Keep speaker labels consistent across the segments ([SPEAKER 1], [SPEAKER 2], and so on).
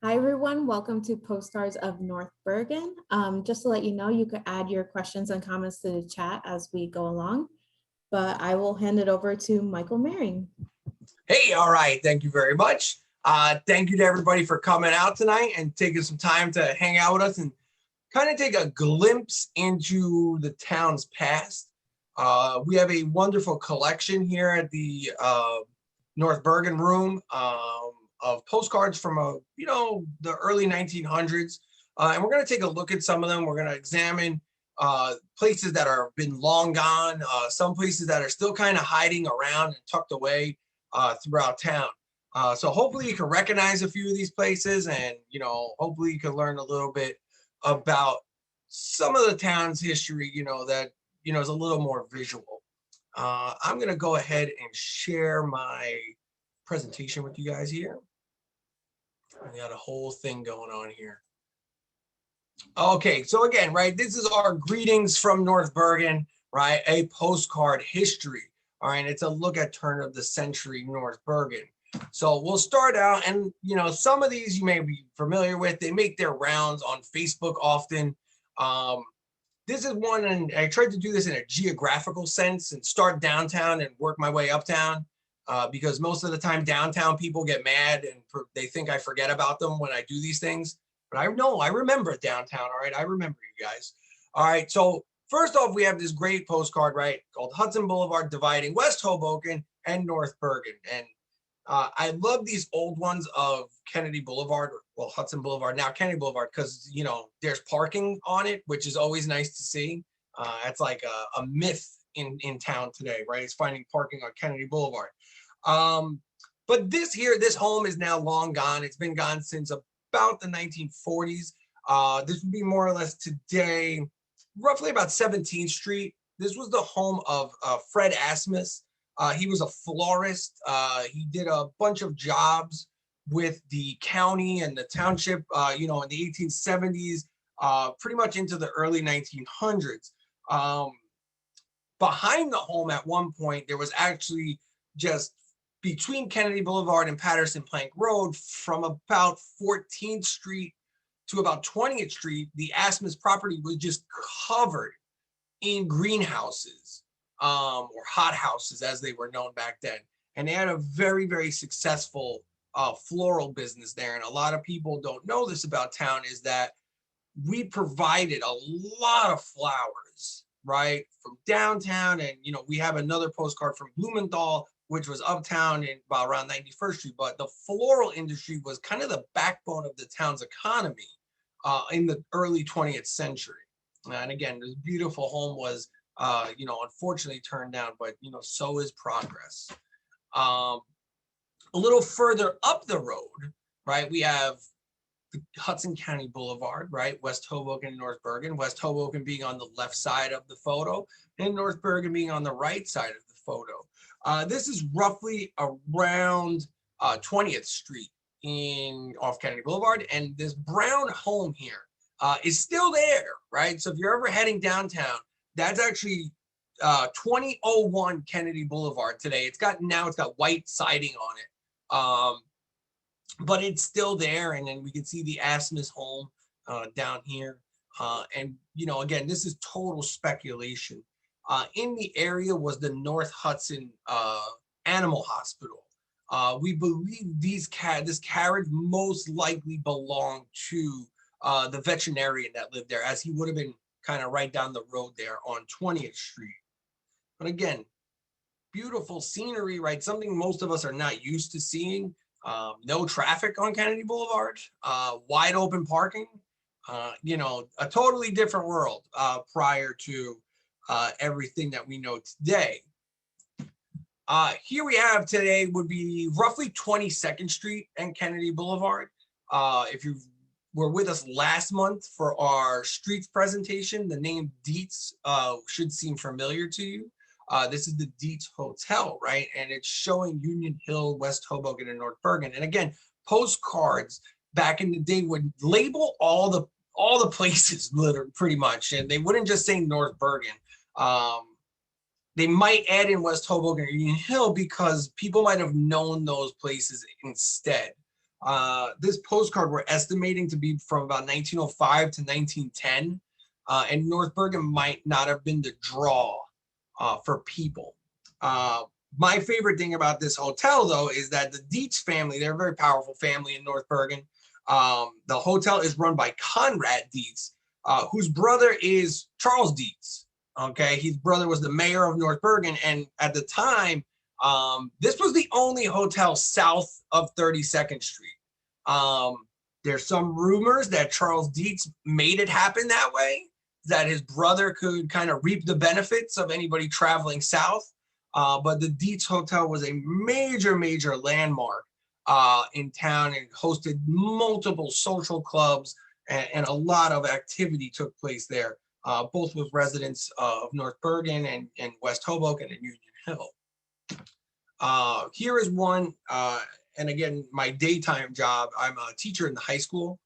[SPEAKER 1] Hi, everyone. Welcome to Postcards of North Bergen. Just to let you know, you could add your questions and comments to the chat as we go along, but I will hand it over to Michael Maring.
[SPEAKER 2] Hey, all right. Thank you very much. Thank you to everybody for coming out tonight and taking some time to hang out with us and kind of take a glimpse into the town's past. We have a wonderful collection here at the North Bergen room of postcards from the early 1900s, and we're going to take a look at some of them. We're going to examine places that are been long gone, some places that are still kind of hiding around and tucked away throughout town. So hopefully you can recognize a few of these places, and hopefully you can learn a little bit about some of the town's history, that is a little more visual. I'm going to go ahead and share my presentation with you guys here. We got a whole thing going on here. Okay, so again, right, this is our greetings from North Bergen, right? A postcard history. All right, it's a look at turn of the century North Bergen. So we'll start out, and some of these you may be familiar with. They make their rounds on Facebook often. This is one, and I tried to do this in a geographical sense and start downtown and work my way uptown. Because most of the time downtown people get mad and they think I forget about them when I do these things. But I remember downtown, all right? I remember you guys. All right, so first off, we have this great postcard, right, called Hudson Boulevard dividing West Hoboken and North Bergen. And I love these old ones of Kennedy Boulevard, well, Hudson Boulevard, now Kennedy Boulevard, because, there's parking on it, which is always nice to see. It's like a myth in town today, right? It's finding parking on Kennedy Boulevard. But this home is now long gone. It's been gone since about the 1940s. This would be more or less today, roughly about 17th Street. This was the home of Fred Asmus. He was a florist. He did a bunch of jobs with the county and the township, in the 1870s, pretty much into the early 1900s. Behind the home at one point, there was actually just between Kennedy Boulevard and Patterson Plank Road, from about 14th Street to about 20th Street, the Asmus property was just covered in greenhouses, or hothouses as they were known back then. And they had a very, very successful floral business there. And a lot of people don't know this about town, is that we provided a lot of flowers, right, from downtown. And, we have another postcard from Blumenthal, which was uptown in about around 91st Street. But the floral industry was kind of the backbone of the town's economy in the early 20th century. And again, this beautiful home was, unfortunately turned down, but, so is progress. A little further up the road, right, we have the Hudson County Boulevard, right, West Hoboken and North Bergen, West Hoboken being on the left side of the photo and North Bergen being on the right side of the photo. This is roughly around 20th Street off Kennedy Boulevard, and this brown home here is still there, right? So if you're ever heading downtown, that's actually 2001 Kennedy Boulevard today. It's got white siding on it, but it's still there. And then we can see the Asmus home down here. And again, this is total speculation. In the area was the North Hudson Animal Hospital. We believe this carriage most likely belonged to the veterinarian that lived there, as he would have been kind of right down the road there on 20th Street. But again, beautiful scenery, right? Something most of us are not used to seeing. No traffic on Kennedy Boulevard, wide open parking, a totally different world prior to everything that we know today. Here we have today would be roughly 22nd Street and Kennedy Boulevard. If you were with us last month for our streets presentation, the name Dietz should seem familiar to you. This is the Dietz Hotel, right? And it's showing Union Hill, West Hoboken, and North Bergen. And again, postcards back in the day would label all the places, literally, pretty much, and they wouldn't just say North Bergen. They might add in West Hoboken or Union Hill because people might have known those places instead. This postcard we're estimating to be from about 1905 to 1910. And North Bergen might not have been the draw for people. My favorite thing about this hotel, though, is that the Dietz family, they're a very powerful family in North Bergen. The hotel is run by Conrad Dietz, whose brother is Charles Dietz. Okay, his brother was the mayor of North Bergen, and at the time, this was the only hotel south of 32nd Street. There's some rumors that Charles Dietz made it happen that way, that his brother could kind of reap the benefits of anybody traveling south. But the Dietz Hotel was a major, major landmark in town and hosted multiple social clubs, and a lot of activity took place there, both with residents of North Bergen and West Hoboken and Union Hill. Here is one, and again, my daytime job, I'm a teacher in the high school.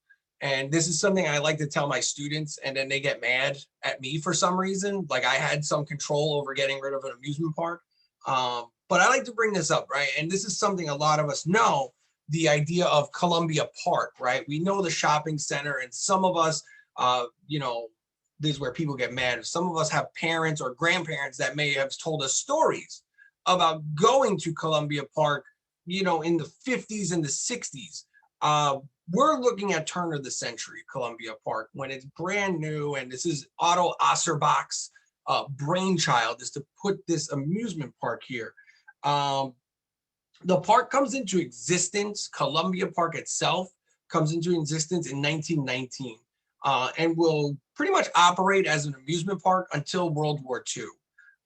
[SPEAKER 2] And this is something I like to tell my students, and then they get mad at me for some reason. Like I had some control over getting rid of an amusement park. But I like to bring this up, right? And this is something a lot of us know, the idea of Columbia Park, right? We know the shopping center, and some of us, this is where people get mad. Some of us have parents or grandparents that may have told us stories about going to Columbia Park, in the 50s and the 60s. We're looking at turn of the century Columbia Park when it's brand new, and this is Otto Osserbach's brainchild, is to put this amusement park here. The park comes into existence, Columbia Park itself comes into existence in 1919, and will pretty much operate as an amusement park until World War II.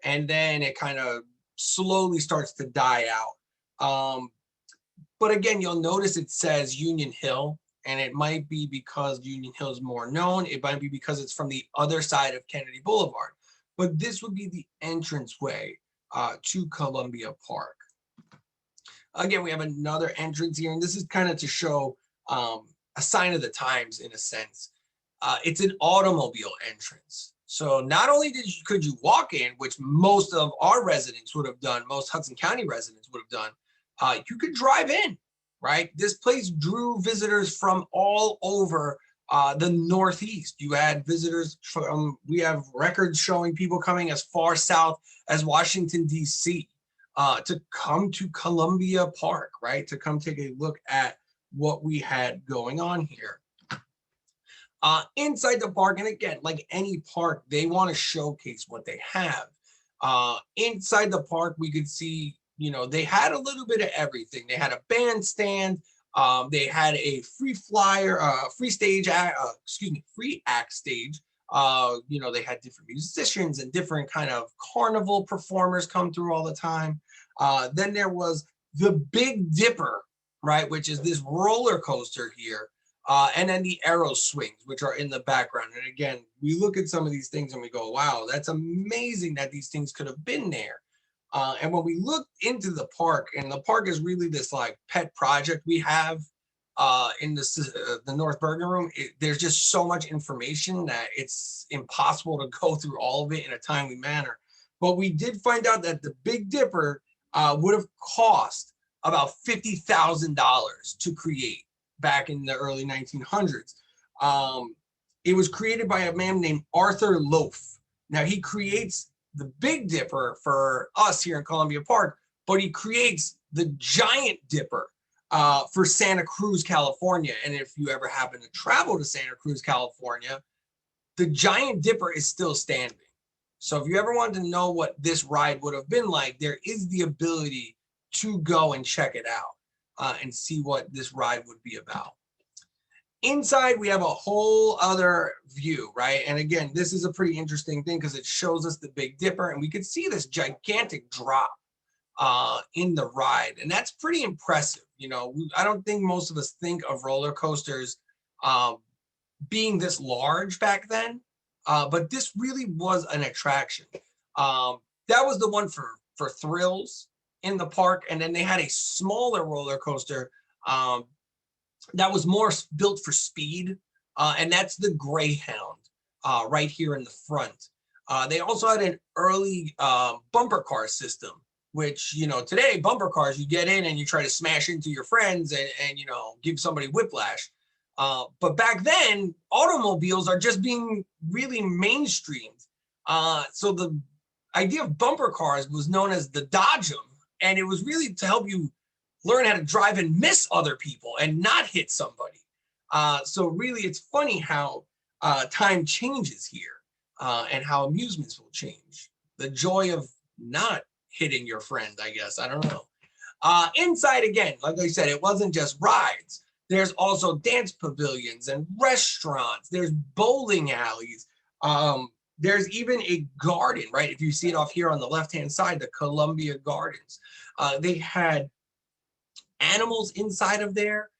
[SPEAKER 2] And then it kind of slowly starts to die out. But again, you'll notice it says Union Hill, and it might be because Union Hill is more known. It might be because it's from the other side of Kennedy Boulevard. But this would be the entranceway to Columbia Park. Again, we have another entrance here, and this is kind of to show a sign of the times in a sense. It's an automobile entrance. So not only could you walk in, which most of our residents would have done, most Hudson County residents would have done, you could drive in, right? This place drew visitors from all over the Northeast. You had visitors from, we have records showing people coming as far south as Washington, D.C. To come to Columbia Park, right? To come take a look at what we had going on here. Inside the park, and again, like any park, they want to showcase what they have. Inside the park, we could see, they had a little bit of everything. They had a bandstand. They had a free act stage. They had different musicians and different kind of carnival performers come through all the time. Then there was the Big Dipper, right, which is this roller coaster here. And then the arrow swings, which are in the background. And again, we look at some of these things and we go, wow, that's amazing that these things could have been there. And when we look into the park, and the park is really this like pet project we have in the North Bergen room, there's just so much information that it's impossible to go through all of it in a timely manner. But we did find out that the Big Dipper would have cost about $50,000 to create back in the early 1900s. It was created by a man named Arthur Loaf. Now he creates the Big Dipper for us here in Columbia Park, but he creates the Giant Dipper for Santa Cruz, California. And if you ever happen to travel to Santa Cruz, California, the Giant Dipper is still standing. So if you ever wanted to know what this ride would have been like, there is the ability to go and check it out and see what this ride would be about. Inside, we have a whole other view, right? And again, this is a pretty interesting thing because it shows us the Big Dipper, and we could see this gigantic drop in the ride. And that's pretty impressive. I don't think most of us think of roller coasters being this large back then, but this really was an attraction. That was the one for thrills in the park. And then they had a smaller roller coaster that was more built for speed, and that's the Greyhound right here in the front. They also had an early bumper car system which, you know, today bumper cars, you get in and you try to smash into your friends and you know, give somebody whiplash. But back then, automobiles are just being really mainstreamed. So the idea of bumper cars was known as the Dodge 'em, and it was really to help you learn how to drive and miss other people and not hit somebody. So really, it's funny how time changes here and how amusements will change. The joy of not hitting your friend, I guess. I don't know. Inside, again, like I said, it wasn't just rides. There's also dance pavilions and restaurants. There's bowling alleys. There's even a garden, right? If you see it off here on the left-hand side, the Columbia Gardens. They had animals inside of there.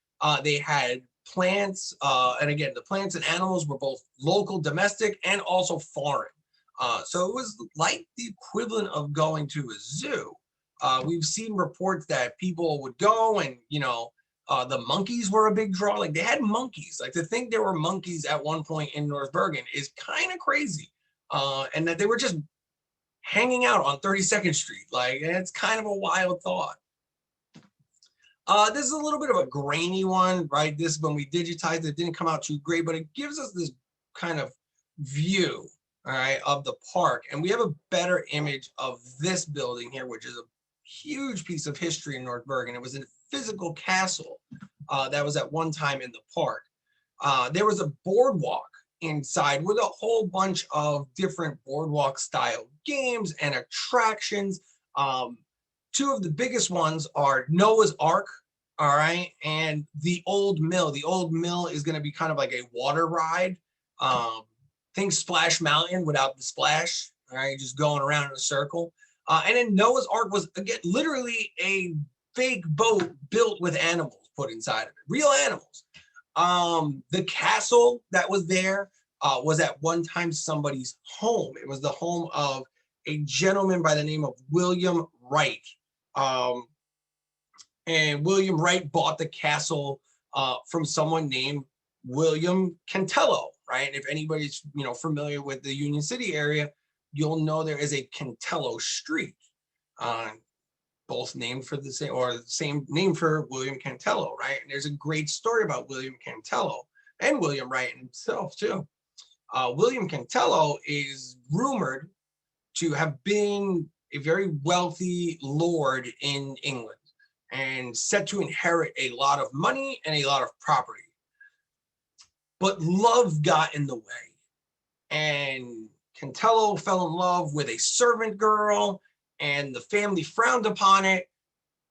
[SPEAKER 2] They had plants. And again, the plants and animals were both local, domestic, and also foreign. So it was like the equivalent of going to a zoo. We've seen reports that people would go and, you know, the monkeys were a big draw. Like they had monkeys. Like to think there were monkeys at one point in North Bergen is kind of crazy. And that they were just hanging out on 32nd Street. Like it's kind of a wild thought. This is a little bit of a grainy one, right? This, when we digitized it, didn't come out too great, but it gives us this kind of view, all right, of the park. And we have a better image of this building here, which is a huge piece of history in North Bergen. It was a physical castle that was at one time in the park. There was a boardwalk inside with a whole bunch of different boardwalk style games and attractions. Two of the biggest ones are Noah's Ark, all right, and the Old Mill. The Old Mill is going to be kind of like a water ride. Think Splash Mountain without the splash, all right, just going around in a circle. And then Noah's Ark was, again, literally a fake boat built with animals put inside of it, real animals. The castle that was there was at one time somebody's home. It was the home of a gentleman by the name of William Wright. And William Wright bought the castle from someone named William Cantello, right? And if anybody's, you know, familiar with the Union City area, you'll know there is a Cantello Street, both named for the same, or the same name for William Cantello, right? And there's a great story about William Cantello and William Wright himself too. William Cantello is rumored to have been a very wealthy lord in England and set to inherit a lot of money and a lot of property. But love got in the way, and Cantello fell in love with a servant girl, and the family frowned upon it.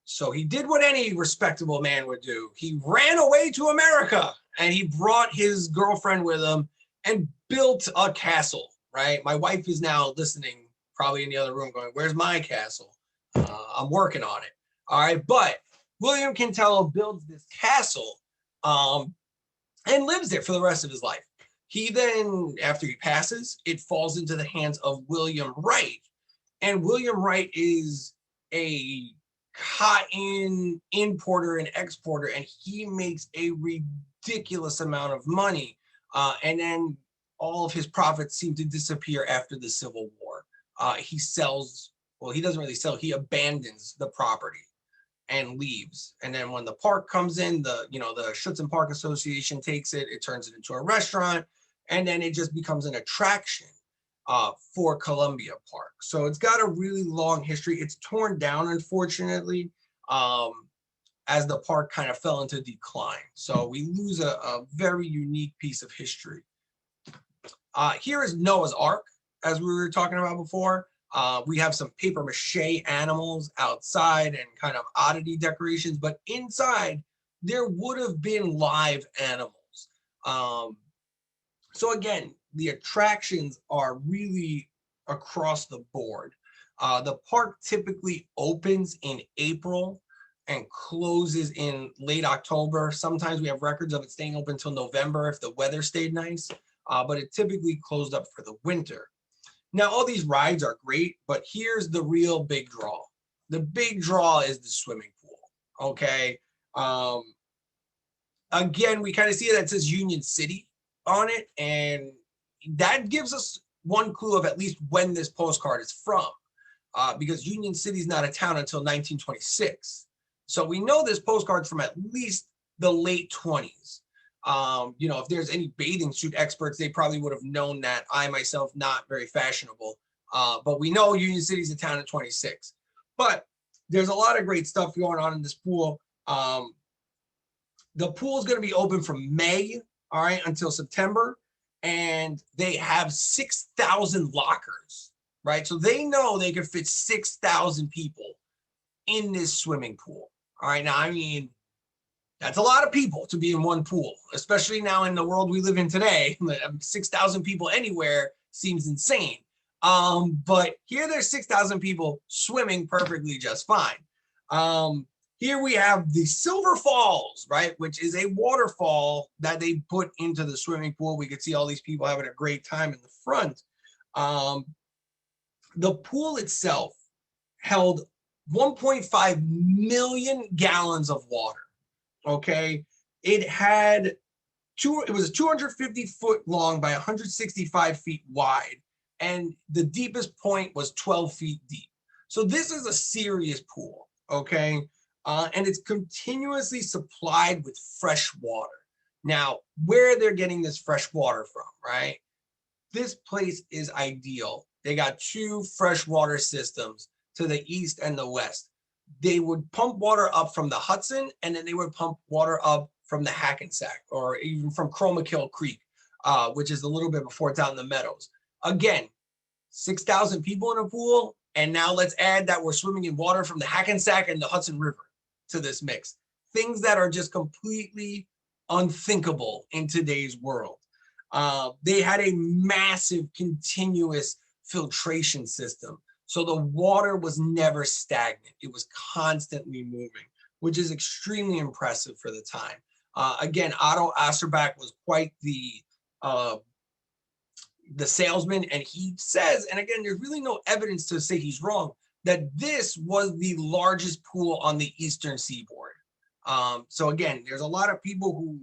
[SPEAKER 2] So he did what any respectable man would do. He ran away to America, and he brought his girlfriend with him and built a castle, right? My wife is now listening, probably in the other room going, where's my castle? I'm working on it. All right, but William Cantello builds this castle and lives there for the rest of his life. He then, after he passes, it falls into the hands of William Wright. And William Wright is a cotton importer and exporter, and he makes a ridiculous amount of money. And then all of his profits seem to disappear after the Civil War. He sells, well, he doesn't really sell, he abandons the property and leaves. And then when the park comes in, the Schutzen Park Association takes it, it turns it into a restaurant, and then it just becomes an attraction for Columbia Park. So it's got a really long history. It's torn down, unfortunately, as the park kind of fell into decline. So we lose a very unique piece of history. Here is Noah's Ark, as we were talking about before. We have some paper mache animals outside and kind of oddity decorations, but inside there would have been live animals. So again, the attractions are really across the board. The park typically opens in April and closes in late October. Sometimes we have records of it staying open until November if the weather stayed nice, but it typically closed up for the winter. Now, all these rides are great, but here's the real big draw. The big draw is the swimming pool, okay? Again, we kind of see that it says Union City on it, and that gives us one clue of at least when this postcard is from. because Union City's not a town until 1926. So we know this postcard's from at least the late 20s. You know, if there's any bathing suit experts, they probably would have known that. I myself, not very fashionable, but we know Union City's a town in 26. But there's a lot of great stuff going on in this pool. The pool is going to be open from May, all right, until September, and they have 6,000 lockers, right? So they know they can fit 6,000 people in this swimming pool. All right, now, I mean, that's a lot of people to be in one pool, especially now in the world we live in today. 6,000 people anywhere seems insane. But here there's 6,000 people swimming perfectly just fine. Here we have the Silver Falls, right, which is a waterfall that they put into the swimming pool. We could see all these people having a great time in the front. The pool itself held 1.5 million gallons of water. Okay, it was 250 foot long by 165 feet wide, and the deepest point was 12 feet deep. So this is a serious pool, okay? And it's continuously supplied with fresh water. Now, where they're getting this fresh water from, right? This place is ideal. They got 2 freshwater systems to the east and the west. They would pump water up from the Hudson, and then they would pump water up from the Hackensack, or even from Chromakill Creek, which is a little bit before it's out in the meadows. Again, 6,000 people in a pool, and now let's add that we're swimming in water from the Hackensack and the Hudson River to this mix. Things that are just completely unthinkable in today's world. They had a massive continuous filtration system. So the water was never stagnant. It was constantly moving, which is extremely impressive for the time. Again, Otto Osterbach was quite the salesman, and he says, and again, there's really no evidence to say he's wrong, that this was the largest pool on the eastern seaboard. So again, there's a lot of people who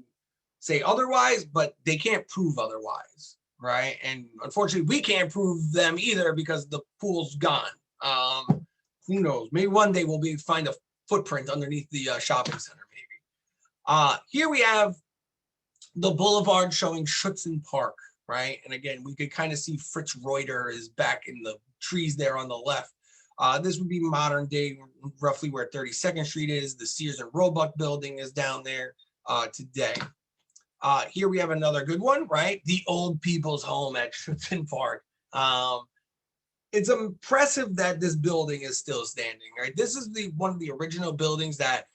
[SPEAKER 2] say otherwise, but they can't prove otherwise, right? And unfortunately, we can't prove them either because the pool's gone. Who knows? Maybe one day we'll find a footprint underneath the shopping center, maybe. Here we have the Boulevard showing Schutzen Park, right? And again, we could kind of see Fritz Reuter is back in the trees there on the left. This would be modern day, roughly where 32nd Street is. The Sears and Roebuck building is down there today. Here we have another good one, right? The Old People's Home at Schutzen Park. It's impressive that this building is still standing, right? This is one of the original buildings that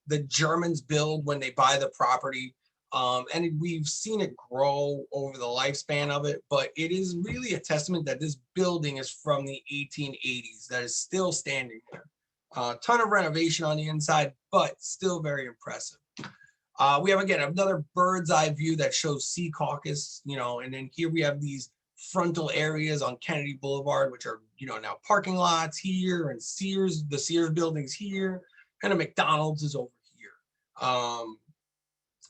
[SPEAKER 2] the Germans build when they buy the property. And we've seen it grow over the lifespan of it, but it is really a testament that this building is from the 1880s, that is still standing there. A ton of renovation on the inside, but still very impressive. We have, again, another bird's eye view that shows Sea Caucus, you know, and then here we have these frontal areas on Kennedy Boulevard, which are, you know, now parking lots here, and Sears, the Sears building's here, and a McDonald's is over here.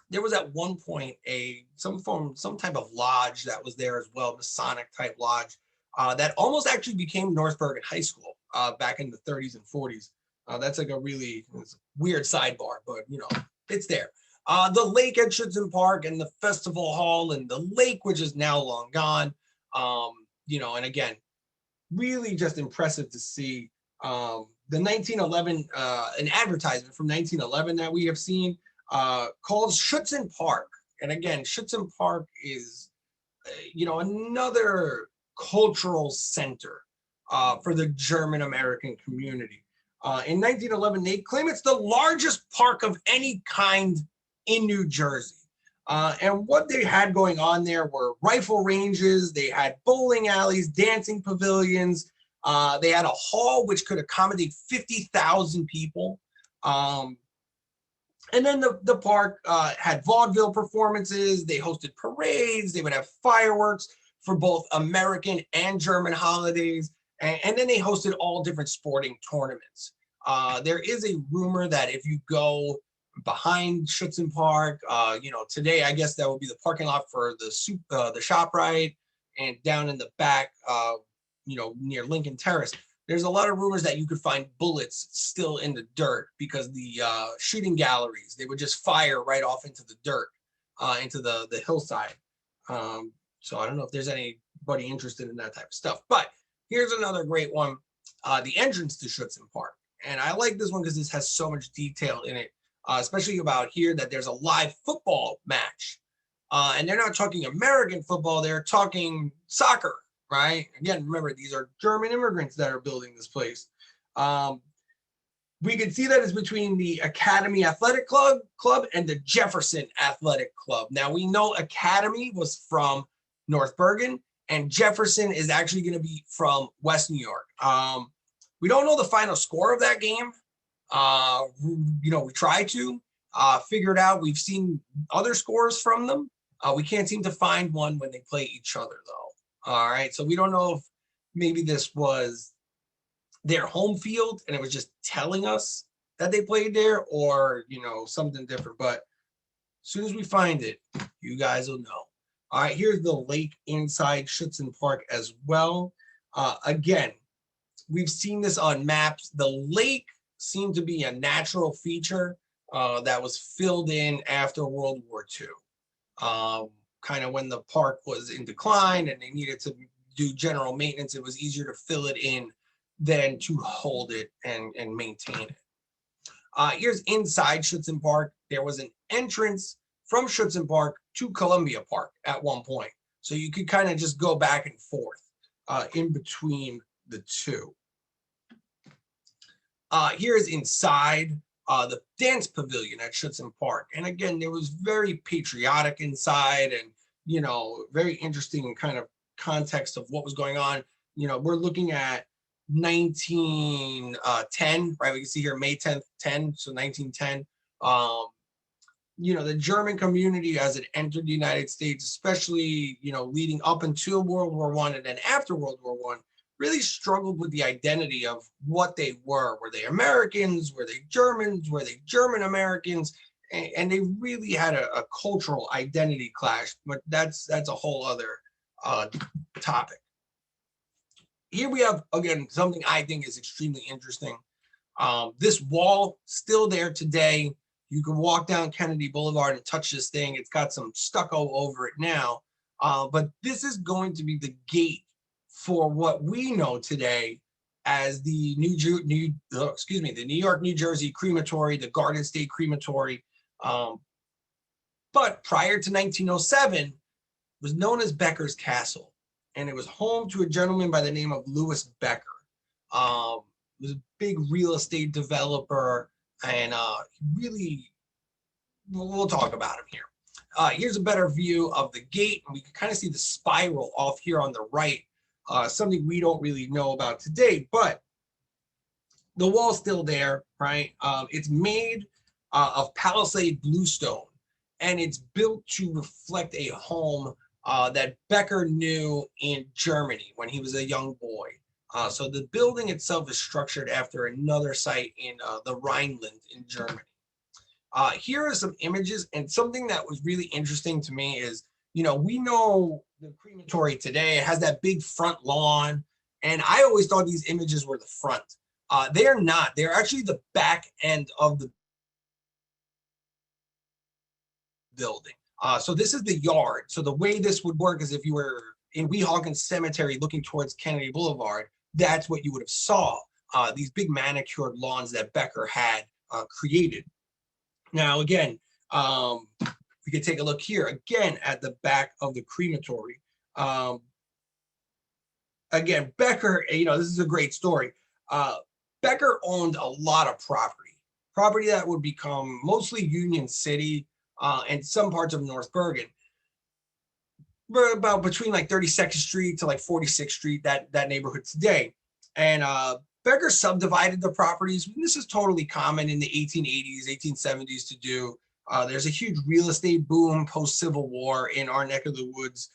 [SPEAKER 2] There was at one point some type of lodge that was there as well, Masonic type lodge, that almost actually became North Bergen High School back in the 30s and 40s. That's like a really weird sidebar, but you know, it's there. The lake at Schutzen Park and the festival hall and the lake, which is now long gone. You know, and again, really just impressive to see the 1911, an advertisement from 1911 that we have seen called Schutzen Park. And again, Schutzen Park is, you know, another cultural center for the German American community. In 1911, they claim it's the largest park of any kind in New Jersey. And what they had going on there were rifle ranges, they had bowling alleys, dancing pavilions, they had a hall which could accommodate 50,000 people. And then the park had vaudeville performances, they hosted parades, they would have fireworks for both American and German holidays, and then they hosted all different sporting tournaments. There is a rumor that if you go behind Schutzen Park, you know, today I guess that would be the parking lot for the ShopRite, and down in the back, you know, near Lincoln Terrace, there's a lot of rumors that you could find bullets still in the dirt because the shooting galleries, they would just fire right off into the dirt, into the hillside. So I don't know if there's anybody interested in that type of stuff. But here's another great one, the entrance to Schutzen Park. And I like this one because this has so much detail in it, especially about here that there's a live football match. And they're not talking American football, they're talking soccer, right? Again, remember, these are German immigrants that are building this place. We can see that it's between the Academy Athletic Club and the Jefferson Athletic Club. Now, we know Academy was from North Bergen, and Jefferson is actually going to be from West New York. We don't know the final score of that game. We try to figure it out. We've seen other scores from them. We can't seem to find one when they play each other, though. All right, so we don't know if maybe this was their home field and it was just telling us that they played there, or something different. But as soon as we find it, you guys will know. All right, here's the lake inside Schutzen Park as well. Again, we've seen this on maps. The lake seemed to be a natural feature that was filled in after World War II. Kind of when the park was in decline and they needed to do general maintenance, it was easier to fill it in than to hold it and maintain it. Here's inside Schutzen Park. There was an entrance from Schutzen Park to Columbia Park at one point. So you could kind of just go back and forth in between the two. Here's inside the dance pavilion at Schutzen Park. And again, there was very patriotic inside and, very interesting kind of context of what was going on. We're looking at 1910, right? We can see here May 10th, 10, so 1910. The German community as it entered the United States, especially, leading up until World War I and then after World War I, really struggled with the identity of what they were. Were they Americans? Were they Germans? Were they German Americans? And they really had a cultural identity clash, but that's a whole other topic. Here we have, again, something I think is extremely interesting. This wall still there today. You can walk down Kennedy Boulevard and touch this thing. It's got some stucco over it now, but this is going to be the gate for what we know today as the New York, New Jersey crematory, the Garden State crematory. But prior to 1907, it was known as Becker's Castle, and it was home to a gentleman by the name of Louis Becker. He was a big real estate developer, and really, we'll talk about him here. Here's a better view of the gate, and we can kind of see the spiral off here on the right. Something we don't really know about today, but the wall's still there, right? It's made of palisade bluestone, and it's built to reflect a home that Becker knew in Germany when he was a young boy. So the building itself is structured after another site in the Rhineland in Germany. Here are some images, and something that was really interesting to me is, we know the crematory today has that big front lawn, and I always thought these images were the front. They are not. They're actually the back end of the building. So this is the yard. So the way this would work is if you were in Weehawken Cemetery looking towards Kennedy Boulevard, that's what you would have saw, these big manicured lawns that Becker had created. Now, again, we could take a look here again at the back of the crematory. Again, Becker, this is a great story. Becker owned a lot of property that would become mostly Union City and some parts of North Bergen. About between like 32nd Street to like 46th Street, that neighborhood today. And Becker subdivided the properties. This is totally common in the 1880s, 1870s to do. There's a huge real estate boom post-Civil War in our neck of the woods.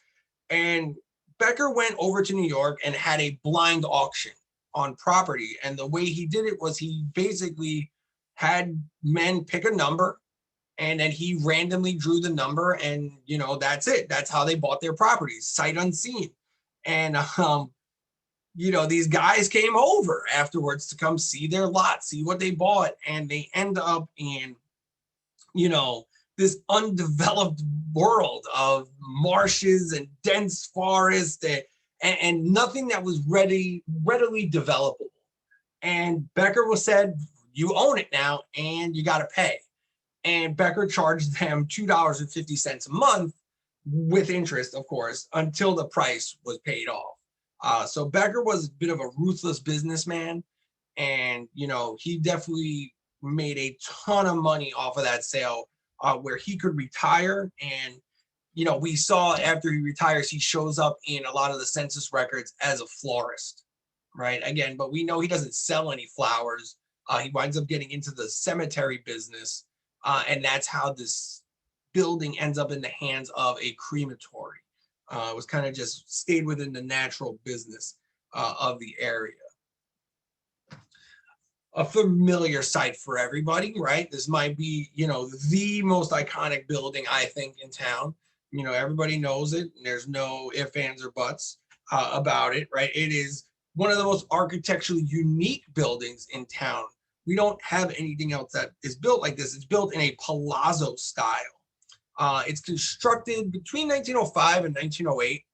[SPEAKER 2] And Becker went over to New York and had a blind auction on property. And the way he did it was he basically had men pick a number, and then he randomly drew the number, and that's it. That's how they bought their properties, sight unseen. And these guys came over afterwards to come see their lot, see what they bought, and they end up in, this undeveloped world of marshes and dense forest and nothing that was readily developable. And Becker was said, you own it now and you got to pay. And Becker charged them $2.50 a month with interest, of course, until the price was paid off. So Becker was a bit of a ruthless businessman. And, he definitely made a ton of money off of that sale, where he could retire. And, we saw after he retires, he shows up in a lot of the census records as a florist, right? Again, but we know he doesn't sell any flowers. He winds up getting into the cemetery business. And that's how this building ends up in the hands of a crematory. It was kind of just stayed within the natural business of the area. A familiar sight for everybody, right? This might be, the most iconic building, I think, in town. Everybody knows it. And there's no ifs, ands, or buts about it, right? It is one of the most architecturally unique buildings in town. We don't have anything else that is built like this. It's built in a palazzo style. It's constructed between 1905 and 1908.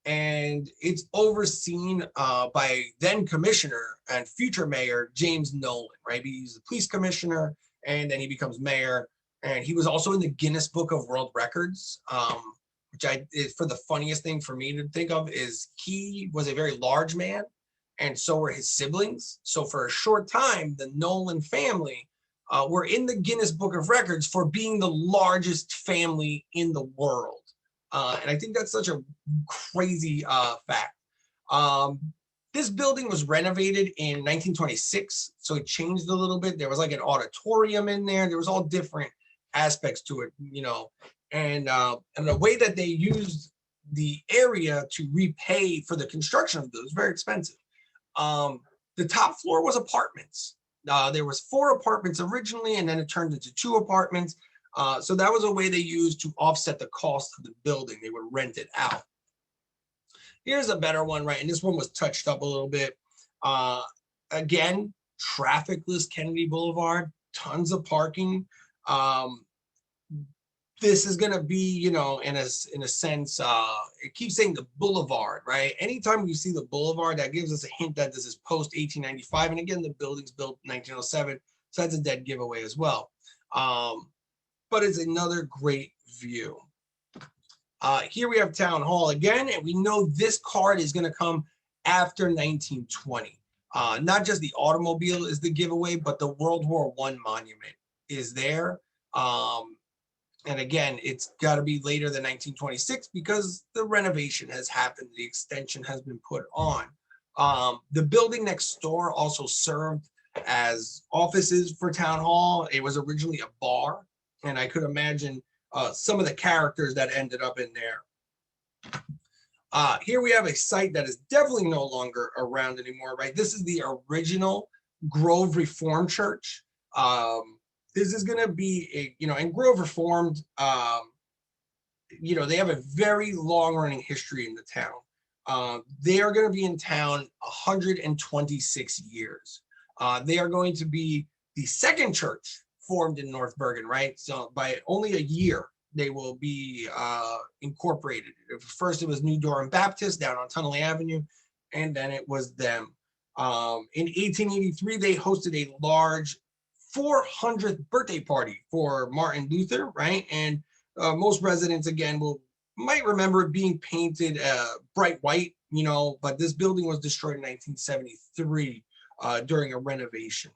[SPEAKER 2] And it's overseen by then commissioner and future mayor James Nolan, right? He's the police commissioner, and then he becomes mayor. And he was also in the Guinness Book of World Records, which for the funniest thing for me to think of is he was a very large man, and so were his siblings. So for a short time, the Nolan family were in the Guinness Book of Records for being the largest family in the world. And I think that's such a crazy fact. This building was renovated in 1926, so it changed a little bit. There was like an auditorium in there. There was all different aspects to it, and the way that they used the area to repay for the construction of it was very expensive. The top floor was apartments. There was 4 apartments originally, and then it turned into 2 apartments. So that was a way they used to offset the cost of the building. They would rent it out. Here's a better one, right? And this one was touched up a little bit. Again, trafficless Kennedy Boulevard, tons of parking. This is going to be, in a sense, it keeps saying the Boulevard, right? Anytime we see the Boulevard, that gives us a hint that this is post 1895. And again, the building's built in 1907. So that's a dead giveaway as well. But it's another great view. Here we have Town Hall again, and we know this card is going to come after 1920. Not just the automobile is the giveaway, but the World War I monument is there. And again, it's got to be later than 1926 because the renovation has happened. The extension has been put on. The building next door also served as offices for Town Hall. It was originally a bar. And I could imagine some of the characters that ended up in there. Here we have a site that is definitely no longer around anymore, right? This is the original Grove Reformed Church. This is going to be and Grove Reformed, they have a very long running history in the town. They are going to be in town 126 years. They are going to be the second church formed in North Bergen, right? So by only a year, they will be incorporated. First, it was New Durham Baptist down on Tunnelly Avenue, and then it was them. In 1883, they hosted a large 400th birthday party for Martin Luther, right? And most residents, again, might remember it being painted bright white, but this building was destroyed in 1973 during a renovation.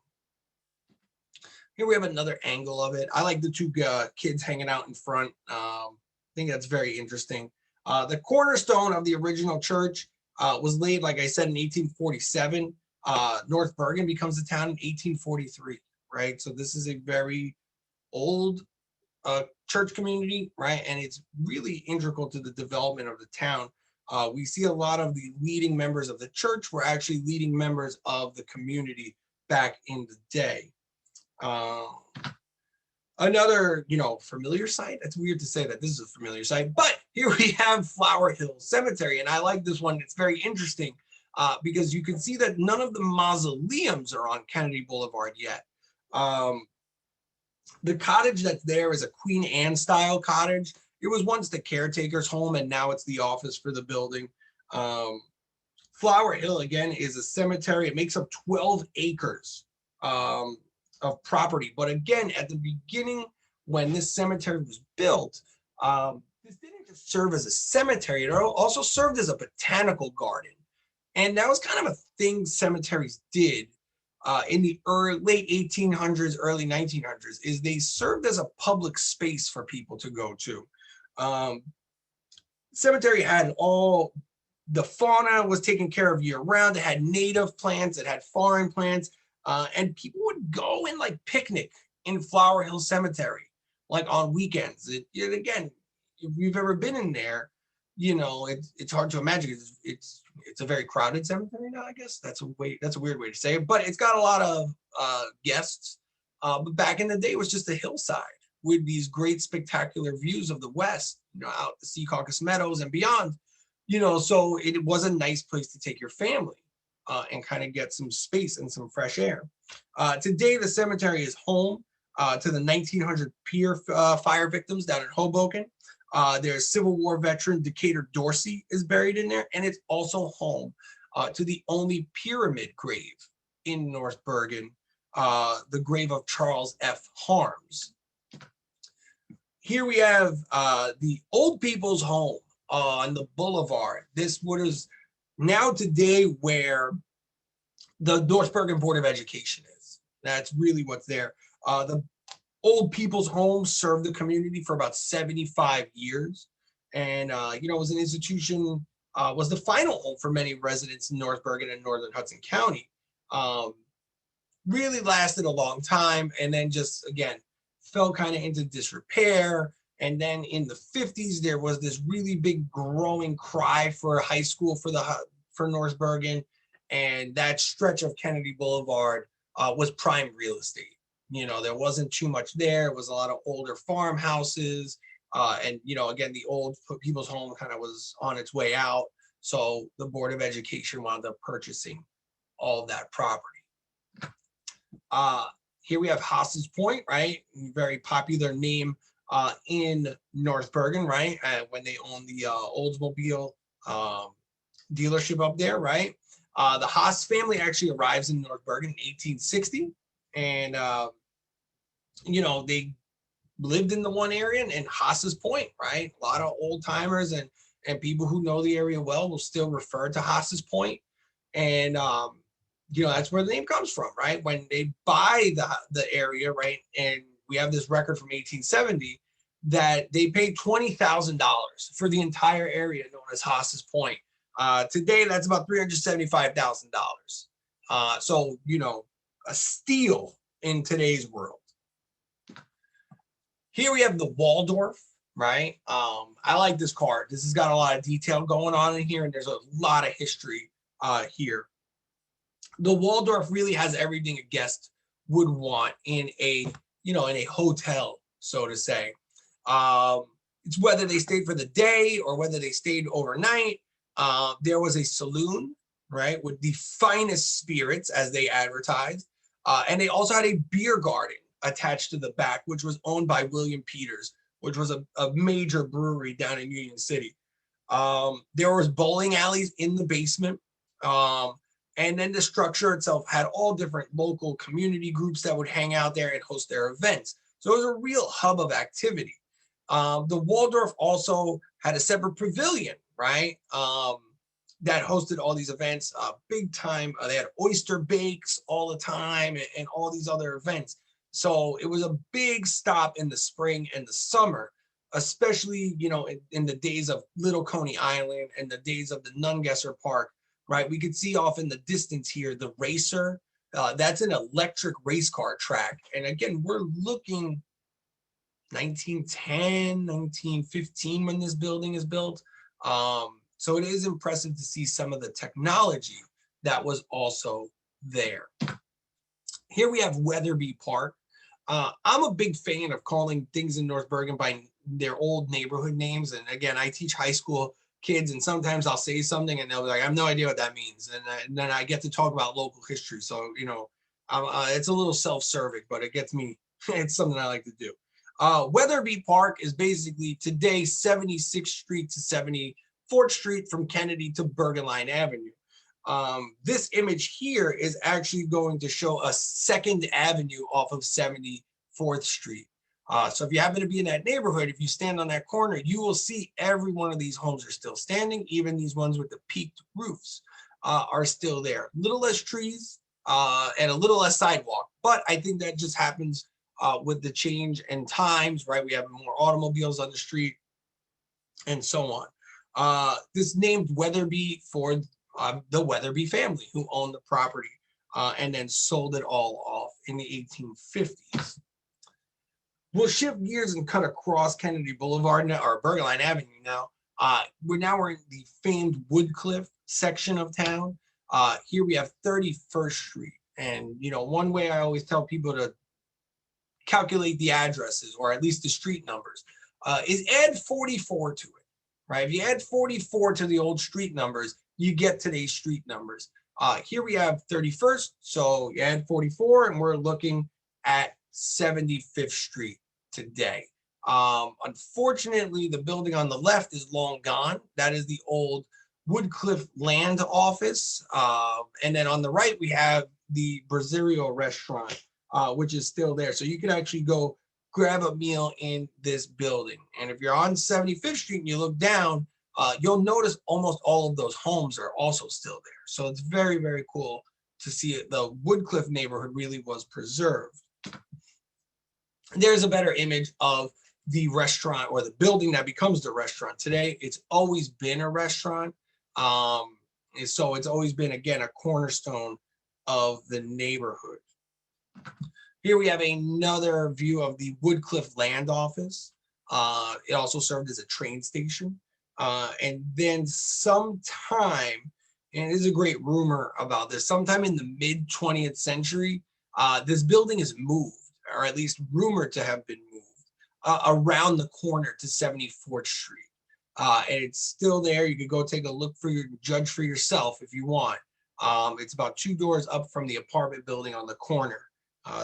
[SPEAKER 2] Here we have another angle of it. I like the 2 kids hanging out in front. I think that's very interesting. The cornerstone of the original church was laid, like I said, in 1847. North Bergen becomes a town in 1843, right? So this is a very old church community, right? And it's really integral to the development of the town. We see a lot of the leading members of the church were actually leading members of the community back in the day. Another, familiar site. It's weird to say that this is a familiar site, but here we have Flower Hill Cemetery, and I like this one. It's very interesting. because you can see that none of the mausoleums are on Kennedy Boulevard yet. The cottage that's there is a Queen Anne style cottage. It was once the caretaker's home, and now it's the office for the building. Flower Hill, again, is a cemetery. It makes up 12 acres of property. But again, at the beginning, when this cemetery was built, this didn't just serve as a cemetery. It also served as a botanical garden. And that was kind of a thing cemeteries did in the late 1800s, early 1900s, is they served as a public space for people to go to. Cemetery had all the fauna was taken care of year round. It had native plants, it had foreign plants, and people would go and like picnic in Flower Hill Cemetery, like on weekends. And again, if you've ever been in there, you know, it's hard to imagine. It's a very crowded cemetery now, I guess. That's a weird way to say it, but it's got a lot of guests. But back in the day, it was just a hillside with these great spectacular views of the West, you know, out the Secaucus Meadows and beyond, you know, so it was a nice place to take your family and kind of get some space and some fresh air. Today, the cemetery is home to the 1900 pier fire victims down in Hoboken. There's Civil War veteran Decatur Dorsey is buried in there, and it's also home to the only pyramid grave in North Bergen, the grave of Charles F. Harms. Here we have the Old People's Home on the Boulevard. This is now today where the North Bergen Board of Education is. That's really what's there. The Old People's Home served the community for about 75 years. And, you know, it was an institution, was the final home for many residents in North Bergen and Northern Hudson County. Really lasted a long time, and then just, again, fell kind of into disrepair. And then in the 50s, there was this really big growing cry for a high school for North Bergen. And that stretch of Kennedy Boulevard was prime real estate. You know, there wasn't too much there. It was a lot of older farmhouses. And, you know, again, the Old People's Home kind of was on its way out. So the Board of Education wound up purchasing all of that property. Here we have Haas's Point, right? Very popular name in North Bergen, right? When they owned the Oldsmobile dealership up there, right? The Haas family actually arrives in North Bergen in 1860. And, you know, they lived in the one area and Haas's Point, right? A lot of old timers and people who know the area well will still refer to Haas's Point. And, you know, that's where the name comes from, right? When they buy the area, right? And we have this record from 1870 that they paid $20,000 for the entire area known as Haas's Point. Today, that's about $375,000. So, you know, a steal in today's world. Here we have the Waldorf, right? I like this card. This has got a lot of detail going on in here, and there's a lot of history here. The Waldorf really has everything a guest would want in a, you know, in a hotel, so to say. It's whether they stayed for the day or whether they stayed overnight. There was a saloon, right, with the finest spirits, as they advertised. And they also had a beer garden attached to the back, which was owned by William Peters, which was a major brewery down in Union City. There was bowling alleys in the basement. And then the structure itself had all different local community groups that would hang out there and host their events. So it was a real hub of activity. The Waldorf also had a separate pavilion, right? That hosted all these events, big time. They had oyster bakes all the time and all these other events. So it was a big stop in the spring and the summer, especially, you know, in the days of Little Coney Island and the days of the Nungesser Park, right? We could see off in the distance here, the Racer. That's an electric race car track. And again, we're looking 1910, 1915 when this building is built. So it is impressive to see some of the technology that was also there. Here we have Weatherby Park. I'm a big fan of calling things in North Bergen by their old neighborhood names. And again, I teach high school kids, and sometimes I'll say something and they'll be like, I have no idea what that means. And then I get to talk about local history. So, it's a little self-serving, but it gets me, it's something I like to do. Weatherby Park is basically today 76th Street to 74th Street from Kennedy to Bergen Line Avenue. This image here is actually going to show a second avenue off of 74th Street. So if you happen to be in that neighborhood, if you stand on that corner, you will see every one of these homes are still standing. Even these ones with the peaked roofs are still there. A little less trees and a little less sidewalk. But I think that just happens with the change in times, right? We have more automobiles on the street and so on. This named Weatherby for the Weatherby family who owned the property and then sold it all off in the 1850s. We'll shift gears and cut across Kennedy Boulevard now, or Bergen Line Avenue now. We're in the famed Woodcliff section of town. Here we have 31st Street. And, one way I always tell people to calculate the addresses, or at least the street numbers, is add 44 to it, right? If you add 44 to the old street numbers, you get today's street numbers. Here we have 31st, so you add 44, and we're looking at 75th Street today. Unfortunately, the building on the left is long gone. That is the old Woodcliff Land Office. And then on the right, we have the Brasileiro restaurant, which is still there. So you can actually go grab a meal in this building. And if you're on 75th Street and you look down, you'll notice almost all of those homes are also still there. So it's very, very cool to see it. The Woodcliff neighborhood really was preserved. There's a better image of the restaurant, or the building that becomes the restaurant. Today, it's always been a restaurant. So it's always been, again, a cornerstone of the neighborhood. Here we have another view of the Woodcliff Land Office. It also served as a train station. And then sometime, and there's a great rumor about this, sometime in the mid 20th century, this building is moved, or at least rumored to have been moved, around the corner to 74th Street. And it's still there. You could go take a look judge for yourself if you want. It's about 2 doors up from the apartment building on the corner.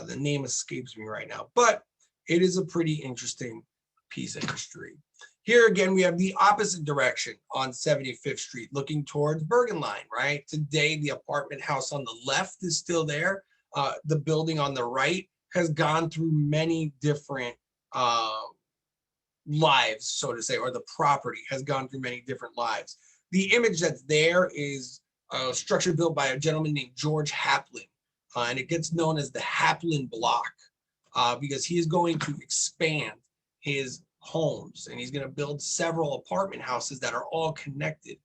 [SPEAKER 2] The name escapes me right now, but it is a pretty interesting piece of history. Here again, we have the opposite direction on 75th Street, looking towards Bergen Line, right? Today, the apartment house on the left is still there. The building on the right has gone through many different lives, so to say, or the property has gone through many different lives. The image that's there is a structure built by a gentleman named George Haplin, and it gets known as the Haplin Block because he is going to expand his homes, and he's going to build several apartment houses that are all connected.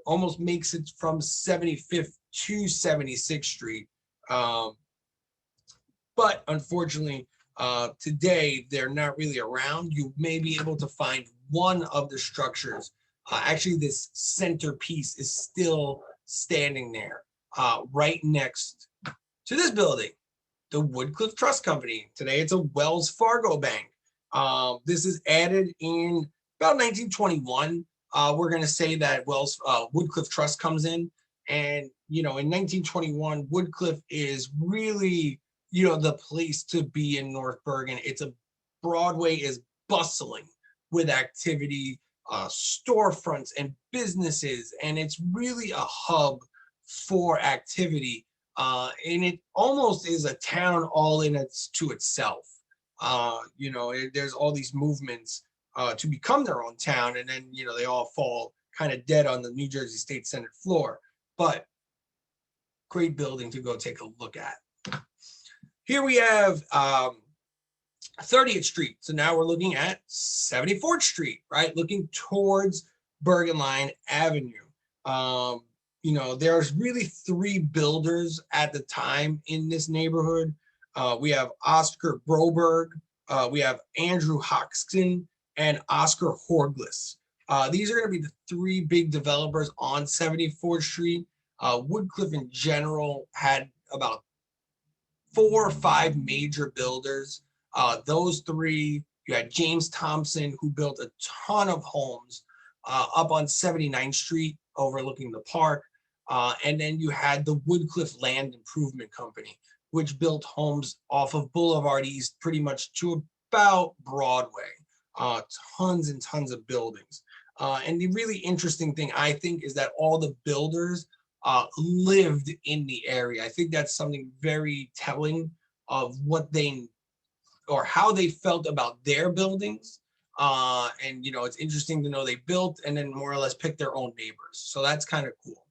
[SPEAKER 2] Almost makes it from 75th to 76th Street. But unfortunately, today they're not really around. You may be able to find one of the structures. Actually, this centerpiece is still standing there, right next to this building, the Woodcliff Trust Company. Today, it's a Wells Fargo bank. This is added in about 1921. We're going to say that Woodcliff Trust comes in, and in 1921, Woodcliff is really the place to be in North Bergen. Broadway is bustling with activity, storefronts and businesses, and it's really a hub for activity. And it almost is a town all to itself. There's all these movements to become their own town, and then they all fall kind of dead on the New Jersey State Senate floor. But great building to go take a look at. Here we have 30th Street. So now we're looking at 74th Street, right? Looking towards Bergen Line Avenue. There's really 3 builders at the time in this neighborhood. We have Oscar Broberg, we have Andrew Hoxton, and Oscar Horgless. These are going to be the 3 big developers on 74th Street. Woodcliff in general had about 4 or 5 major builders. Those 3, you had James Thompson, who built a ton of homes up on 79th Street overlooking the park. And then you had the Woodcliff Land Improvement Company, which built homes off of Boulevard East pretty much to about Broadway. Tons and tons of buildings. And the really interesting thing, I think, is that all the builders lived in the area. I think that's something very telling of what they or how they felt about their buildings. And, you know, it's interesting to know they built and then more or less picked their own neighbors. So that's kind of cool.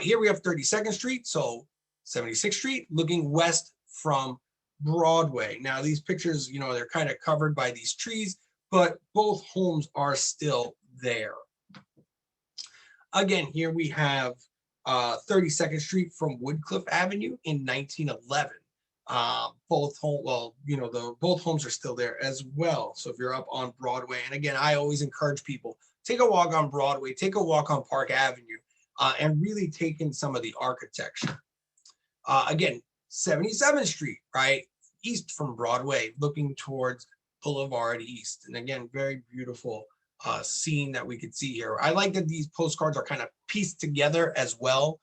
[SPEAKER 2] Here we have 32nd Street, so 76th Street, looking west from Broadway. Now, these pictures, you know, they're kind of covered by these trees, but both homes are still there. Again, here we have 32nd Street from Woodcliff Avenue in 1911. Both homes are still there as well. So if you're up on Broadway, and again, I always encourage people, take a walk on Broadway, take a walk on Park Avenue, and really take in some of the architecture. Again, 77th Street, right, east from Broadway, looking towards Boulevard East. And again, very beautiful scene that we could see here. I like that these postcards are kind of pieced together as well.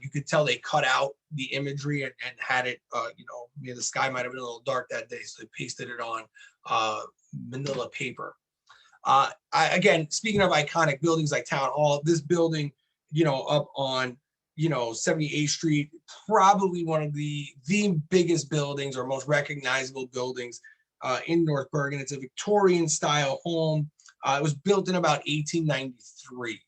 [SPEAKER 2] You could tell they cut out the imagery and had it, you know, maybe the sky might have been a little dark that day, so they pasted it on manila paper. Again, speaking of iconic buildings like Town Hall, this building, you know, up on, you know, 78th Street, probably one of the biggest buildings or most recognizable buildings in North Bergen. It's a Victorian style home. It was built in about 1893.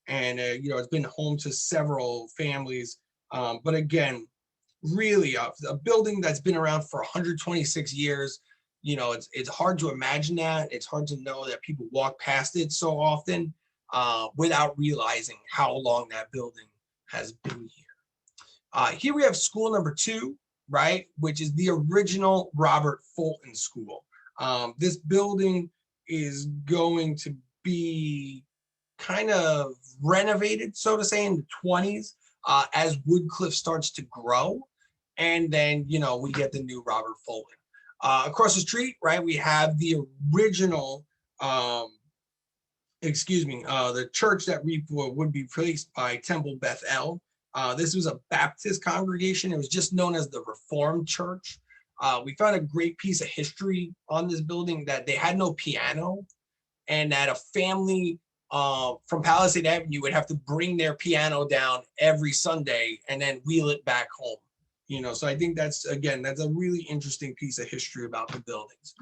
[SPEAKER 2] And, you know, it's been home to several families. But again, really a building that's been around for 126 years. You know, it's hard to imagine that. It's hard to know that people walk past it so often without realizing how long that building has been here. Here we have school number 2, right, which is the original Robert Fulton School. This building is going to be kind of renovated, so to say, in the 20s as Woodcliff starts to grow. And then, you know, we get the new Robert Fulton. Across the street, right, we have the original, the church that would be replaced by Temple Beth El. This was a Baptist congregation. It was just known as the Reformed Church. We found a great piece of history on this building that they had no piano and that a family from Palisade Avenue would have to bring their piano down every Sunday and then wheel it back home. You know, so I think that's a really interesting piece of history about the buildings.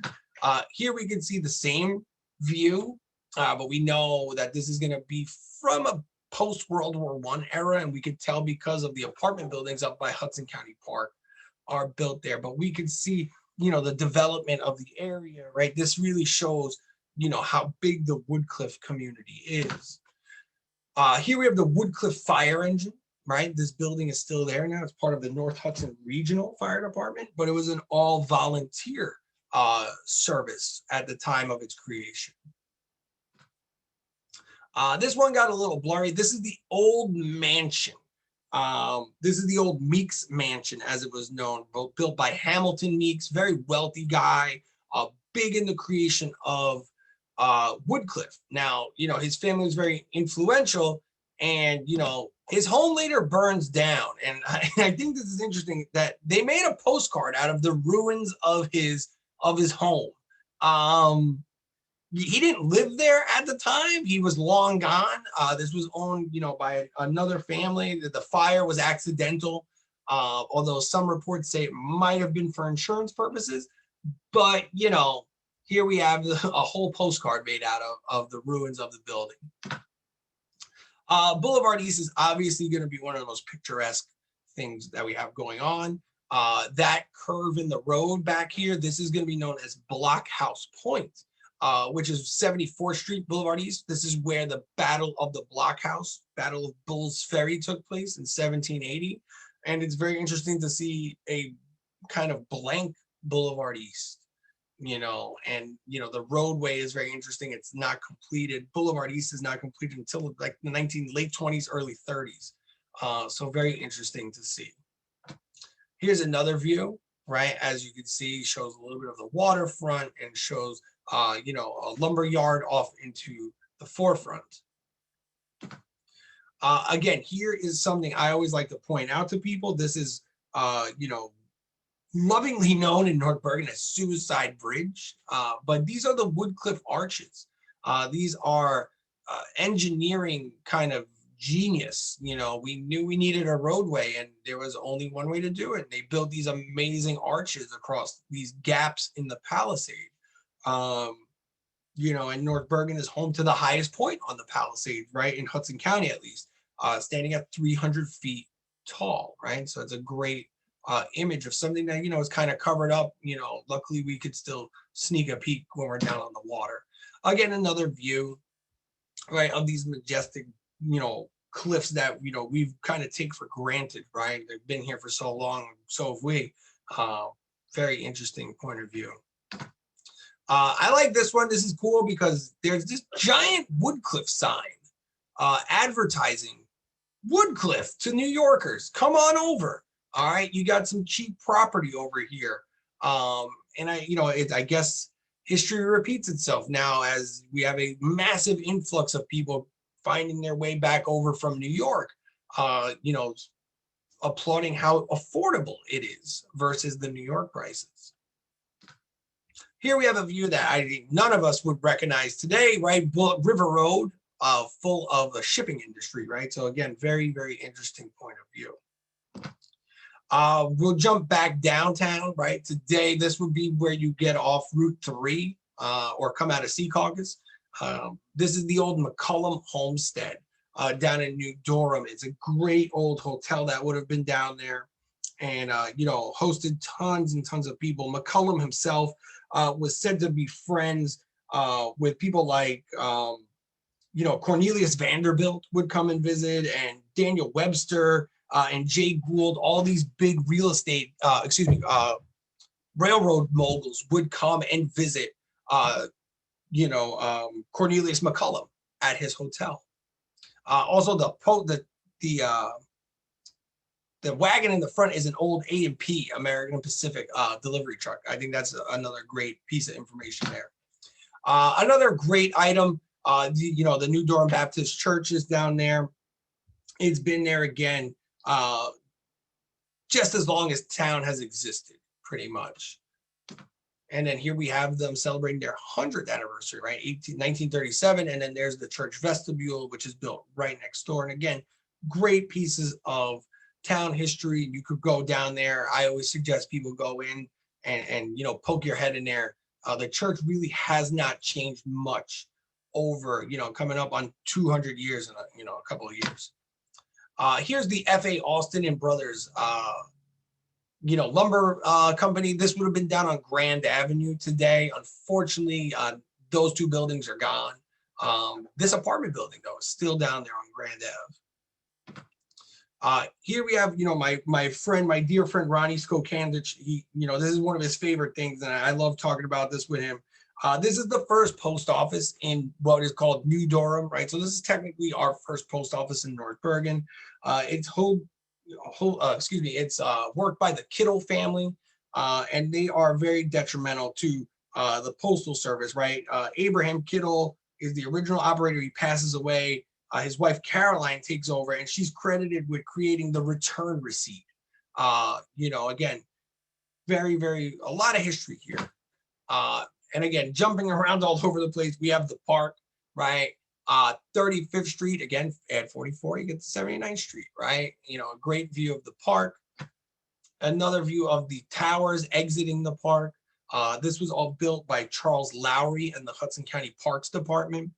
[SPEAKER 2] Here we can see the same view, but we know that this is going to be from a post-World War I era, and we could tell because of the apartment buildings up by Hudson County Park are built there. But we can see, you know, the development of the area, right? This really shows, you know, how big the Woodcliff community is. Here we have the Woodcliff Fire Engine, right? This building is still there now. It's part of the North Hudson Regional Fire Department, but it was an all-volunteer service at the time of its creation. This one got a little blurry. This is the Old Mansion. This is the Old Meeks Mansion, as it was known, built by Hamilton Meeks, very wealthy guy, big in the creation of Woodcliff. Now, you know, his family was very influential, and, you know, his home later burns down. And I think this is interesting that they made a postcard out of the ruins of his home. He didn't live there at the time. He was long gone. This was owned, you know, by another family. The fire was accidental, although some reports say it might have been for insurance purposes. But, you know, here we have a whole postcard made out of the ruins of the building. Boulevard East is obviously going to be one of the most picturesque things that we have going on. That curve in the road back here, this is going to be known as Blockhouse Point, which is 74th Street, Boulevard East. This is where the Battle of the Blockhouse, Battle of Bull's Ferry, took place in 1780. And it's very interesting to see a kind of blank Boulevard East, you know, and, you know, the roadway is very interesting. It's not completed. Boulevard East is not completed until like the late 20s, early 30s. So very interesting to see. Here's another view, right? As you can see, shows a little bit of the waterfront and shows, you know, a lumber yard off into the forefront. Again, here is something I always like to point out to people. This is, you know, lovingly known in North Bergen as Suicide Bridge, but these are the Woodcliff arches. These are engineering kind of genius. You know, we knew we needed a roadway and there was only one way to do it. They built these amazing arches across these gaps in the palisade. You know, and North Bergen is home to the highest point on the Palisade, right, in Hudson County at least, standing at 300 feet tall, right? So it's a great image of something that, you know, is kind of covered up. You know, luckily we could still sneak a peek when we're down on the water. Again, another view, right, of these majestic, you know, cliffs that, you know, we've kind of take for granted, right? They've been here for so long, so have we. Very interesting point of view. I like this one. This is cool because there's this giant Woodcliff sign advertising Woodcliff to New Yorkers. Come on over. All right, you got some cheap property over here. And I guess history repeats itself now as we have a massive influx of people finding their way back over from New York. You know, applauding how affordable it is versus the New York prices. Here we have a view that I think none of us would recognize today, right? River Road, full of the shipping industry, right? So again, very, very interesting point of view. We'll jump back downtown, right? Today, this would be where you get off Route 3 or come out of Secaucus. This is the old Mccollum Homestead down in New Durham. It's a great old hotel that would have been down there and, you know, hosted tons and tons of people. Mccollum himself was said to be friends with people like, you know, Cornelius Vanderbilt would come and visit, and Daniel Webster and Jay Gould, all these big real estate, railroad moguls would come and visit, you know, Cornelius McCollum at his hotel. Also, the wagon in the front is an old A&P, American Pacific delivery truck. I think that's another great piece of information there. Another great item, you know, the New Durham Baptist Church is down there. It's been there again just as long as town has existed, pretty much. And then here we have them celebrating their 100th anniversary, right? 1937. And then there's the church vestibule, which is built right next door. And again, great pieces of town history. You could go down there. I always suggest people go in and you know, poke your head in there. The church really has not changed much over, you know, coming up on 200 years in a, you know, a couple of years. Here's the F.A. Austin and Brothers, you know, lumber company. This would have been down on Grand Avenue today. Unfortunately, those two buildings are gone. This apartment building, though, is still down there on Grand Ave. Here we have, you know, my dear friend Ronnie Skokandich. He, you know, this is one of his favorite things, and I love talking about this with him. This is the first post office in what is called New Durham, right? So this is technically our first post office in North Bergen. It's it's worked by the Kittle family, and they are very detrimental to the postal service, right? Abraham Kittle is the original operator. He passes away. His wife Caroline takes over, and she's credited with creating the return receipt. You know, again, a lot of history here. And again, jumping around all over the place, we have the park, right? 35th Street, again, add 44, you get to 79th Street, right? You know, a great view of the park. Another view of the towers exiting the park. This was all built by Charles Lowry and the Hudson County Parks Department.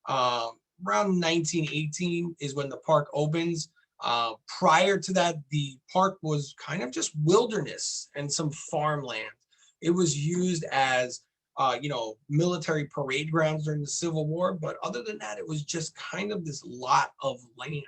[SPEAKER 2] Around 1918 is when the park opens. Prior to that, the park was kind of just wilderness and some farmland. It was used as you know, military parade grounds during the Civil War, but other than that, it was just kind of this lot of land.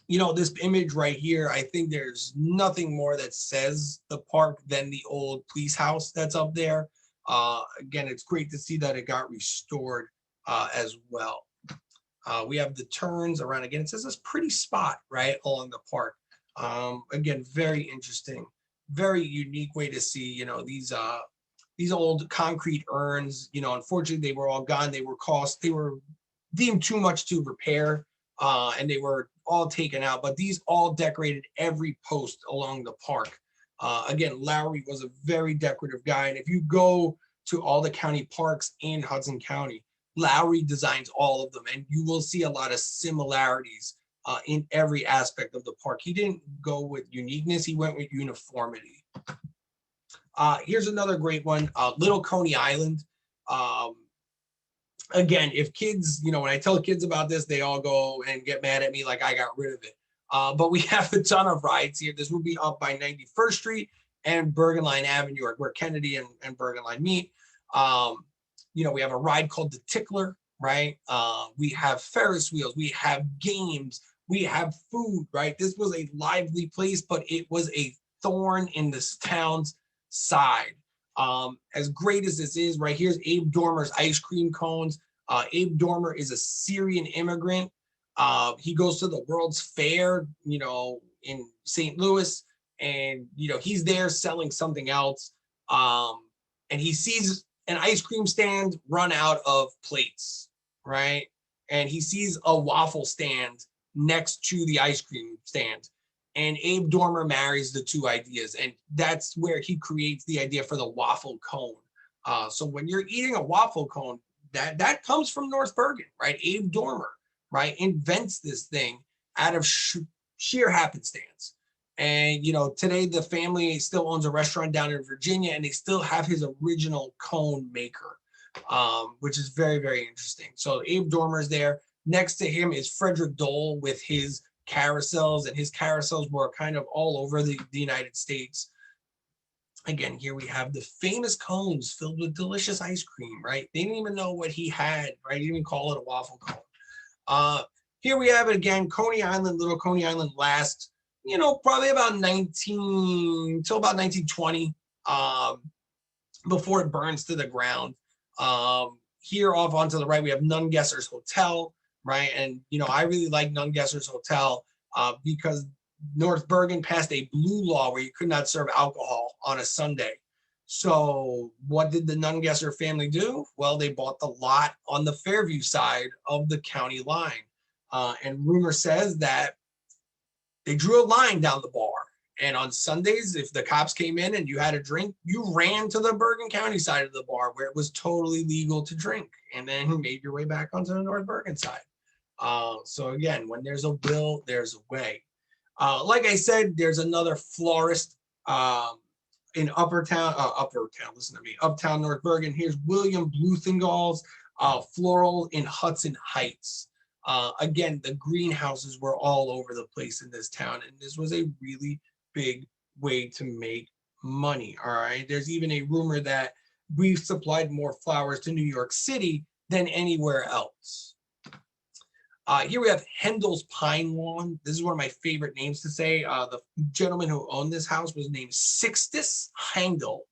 [SPEAKER 2] You know, this image right here, I think there's nothing more that says the park than the old police house that's up there. Again, it's great to see that it got restored as well. We have the turns around. Again, it says this pretty spot right along the park. Again, very interesting, very unique way to see, you know, these these old concrete urns. You know, unfortunately, they were all gone. They were deemed too much to repair, and they were all taken out. But these all decorated every post along the park. Again, Lowry was a very decorative guy, and if you go to all the county parks in Hudson County, Lowry designs all of them, and you will see a lot of similarities in every aspect of the park. He didn't go with uniqueness, he went with uniformity. Here's another great one, Little Coney Island. Again, if kids, you know, when I tell kids about this, they all go and get mad at me like I got rid of it. But we have a ton of rides here. This will be up by 91st Street and Bergen Line Avenue, where Kennedy and Bergen Line meet. You know, we have a ride called the Tickler, right? We have Ferris wheels, we have games, we have food, right? This was a lively place, but it was a thorn in this town's side. As great as this is, right, here's Abe Dormer's ice cream cones. Abe Dormer is a Syrian immigrant. He goes to the World's Fair, you know, in St. Louis, and, you know, he's there selling something else. And he sees an ice cream stand run out of plates, right? And he sees a waffle stand next to the ice cream stand. And Abe Dormer marries the two ideas. And that's where he creates the idea for the waffle cone. So when you're eating a waffle cone, that comes from North Bergen, right? Abe Dormer, right, invents this thing out of sheer happenstance. And, you know, today the family still owns a restaurant down in Virginia, and they still have his original cone maker, which is very, very interesting. So Abe Dormer is there. Next to him is Frederick Dole with his carousels, and his carousels were kind of all over the United States. Again, here we have the famous cones filled with delicious ice cream, right? They didn't even know what he had, right? He didn't even call it a waffle cone. Here we have it again, Coney Island. Little Coney Island lasts, you know, probably about 1920, before it burns to the ground. Here off onto the right, we have Nungesser's Hotel, right? And, you know, I really like Nungesser's Hotel because North Bergen passed a blue law where you could not serve alcohol on a Sunday. So what did the Nungesser family do? Well, they bought the lot on the Fairview side of the county line. And rumor says that they drew a line down the bar. And on Sundays, if the cops came in and you had a drink, you ran to the Bergen County side of the bar where it was totally legal to drink, and then made your way back onto the North Bergen side. So again, when there's a will, there's a way. Like I said, there's another florist in Uptown, listen to me, Uptown North Bergen. Here's William Bluthengal's floral in Hudson Heights. Again, the greenhouses were all over the place in this town, and this was a really big way to make money. All right. There's even a rumor that we've supplied more flowers to New York City than anywhere else. Here we have Hendel's Pine Lawn. This is one of my favorite names to say. The gentleman who owned this house was named Sixtus Handel,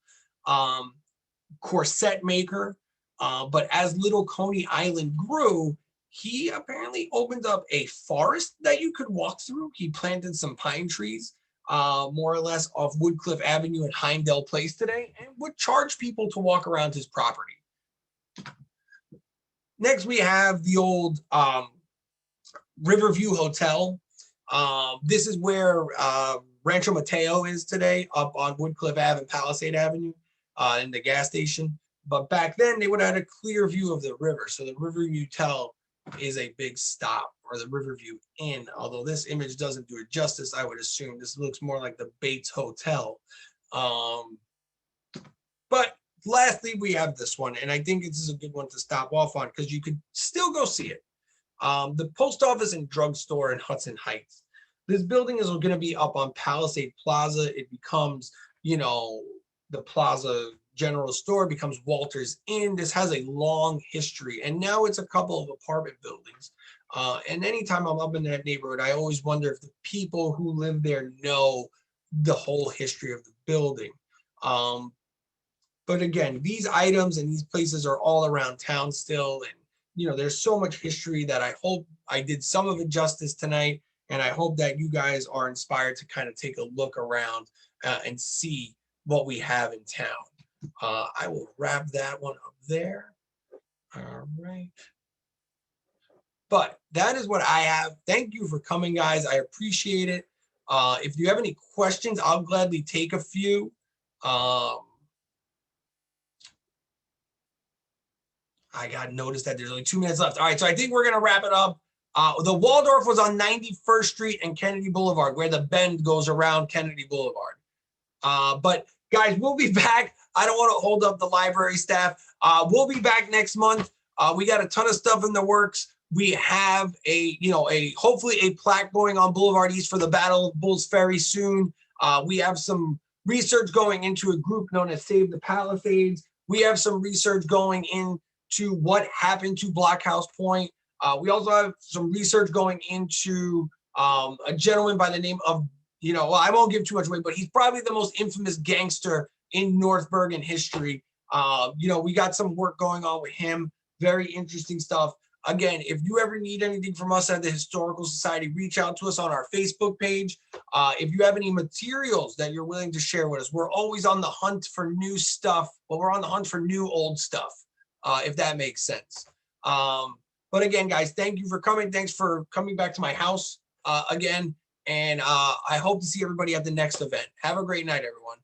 [SPEAKER 2] corset maker. But as Little Coney Island grew, he apparently opened up a forest that you could walk through. He planted some pine trees, more or less off Woodcliff Avenue at Heimdall Place today, and would charge people to walk around his property. Next, we have the old Riverview Hotel. This is where Rancho Mateo is today, up on Woodcliff Ave and Palisade Avenue in the gas station. But back then, they would have had a clear view of the river. So the Riverview Hotel is a big stop, or the Riverview Inn. Although this image doesn't do it justice, I would assume this looks more like the Bates Hotel. But lastly, we have this one, and I think this is a good one to stop off on because you could still go see it. The post office and drugstore in Hudson Heights. This building is going to be up on Palisade Plaza. It becomes, you know, the Plaza General Store becomes Walter's Inn. This has a long history, and now it's a couple of apartment buildings. And anytime I'm up in that neighborhood, I always wonder if the people who live there know the whole history of the building. But again, these items and these places are all around town still, and you know, there's so much history that I hope I did some of it justice tonight, and I hope that you guys are inspired to kind of take a look around and see what we have in town. I will wrap that one up there. All right. But that is what I have. Thank you for coming, guys. I appreciate it. If you have any questions, I'll gladly take a few. I got noticed that there's only 2 minutes left. All right, so I think we're gonna wrap it up. The Waldorf was on 91st Street and Kennedy Boulevard, where the bend goes around Kennedy Boulevard. But guys, we'll be back. I don't want to hold up the library staff. We'll be back next month. We got a ton of stuff in the works. We have hopefully a plaque going on Boulevard East for the Battle of Bulls Ferry soon. We have some research going into a group known as Save the Palisades. We have some research going into what happened to Blockhouse Point. We also have some research going into a gentleman by the name of, I won't give too much away, but he's probably the most infamous gangster in North Bergen history. We got some work going on with him. Very interesting stuff. Again, if you ever need anything from us at the Historical Society, reach out to us on our Facebook page. If you have any materials that you're willing to share with us, we're always on the hunt for new stuff, but we're on the hunt for new old stuff, if that makes sense. But again, guys, thank you for coming. Thanks for coming back to my house again. And I hope to see everybody at the next event. Have a great night, everyone.